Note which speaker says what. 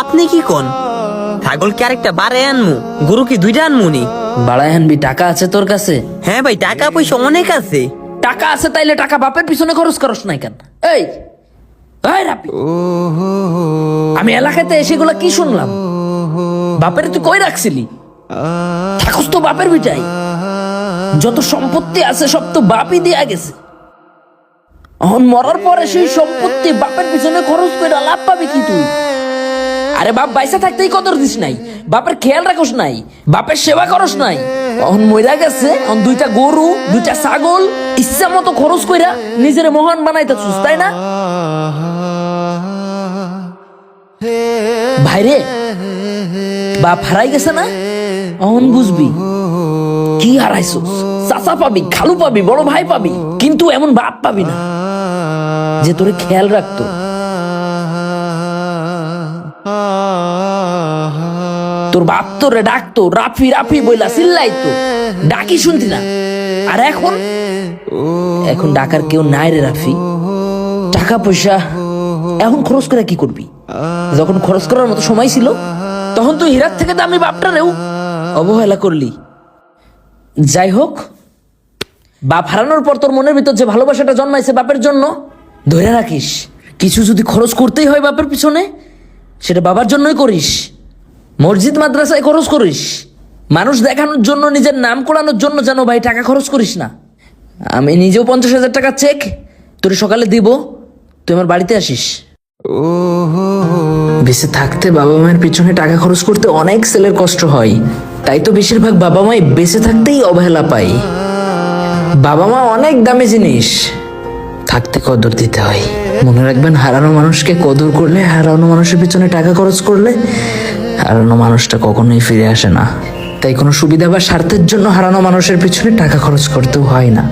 Speaker 1: আপনি কি কোন? ছাগল কি আরেকটা বারে আনমু, গরু কি দুইটা আনমু নি?
Speaker 2: বাড়াই আনবি? টাকা আছে তোর কাছে?
Speaker 1: হ্যাঁ ভাই, টাকা পয়সা অনেক আছে।
Speaker 2: টাকা আছে তাইলে টাকা বাপের পিছনে খরচ করস নাই কেন? এই এই রাপি, আমি এলাকাতে এসে গুলা কি শুনলাম? বাপের তুই কই রাখছিলি? থাকুস তো বাপের বিটাই, যত সম্পত্তি আছে সব তো বাপই দিয়া গেছে। এখন মরার পরে সেই সম্পত্তি বাপের পিছনে খরচ করে লাভ পাবি কি তুই? আরে বাপ বাইসা থাকতেই কদর দিস নাই, বাপের খেয়াল রাখোস নাই, বাপের সেবা করস নাই। এখন মইরা গেছে, এখন দুইটা গরু দুইটা ছাগল ইচ্ছা মতো খরচ কইরা নিজের মহান বানাইতেছিস, তাই না? ভাইরে, বাপ হারাই গেছে না, এখন বুঝবি কি হারাইছিস। চাচা পাবি, খালু পাবি, বড় ভাই পাবি, কিন্তু এমন বাপ পাবি না যে তোরে খেয়াল রাখতো। তোর বাপ তোরে ডাকতো রাফি রাফি বইলা চিল্লাইতো, ডাকি শুনতি না। আর এখন এখন ডাকার কেউ নাই রে রাফি। টাকা পয়সা এখন খরচ করে কি করবি? যখন খরচ করার মতো সময় ছিল তখন তুই হীরার থেকে দামি বাপটারেও অবহেলা করলি। যাই হোক, বাপ হারানোর পর তোর মনের ভিতর যে ভালোবাসাটা জন্মাইছে বাপের জন্য, ধরে রাখিস। কিছু যদি খরচ করতেই হয় বাপের পিছনে, সেটা বাবার জন্যই করিস। মসজিদ মাদ্রাসায় খরচ করিস, মানুষ দেখানোর জন্য, নিজের নাম করানোর জন্য যেন ভাই টাকা খরচ করিস না। আমি নিজেও 50,000 টাকা চেক তোর সকালে দিব, তুই আমার বাড়িতে আসিস। বেঁচে থাকতে বাবা মায়ের পিছনে টাকা খরচ করতে অনেক ছেলের কষ্ট হয়, তাই তো বেশিরভাগ বাবা মাই বেঁচে থাকতেই অবহেলা পায়। বাবা মা অনেক দামি জিনিস, থাকতে কদর দিতে হয়। মনে রাখবেন, হারানো মানুষকে কদর করলে, হারানো মানুষের পিছনে টাকা খরচ করলে, হারানো মানুষটা কখনোই ফিরে আসে না। তাই কোনো সুবিধা বা স্বার্থের জন্য হারানো মানুষের পিছনে টাকা খরচ করতেও হয় না।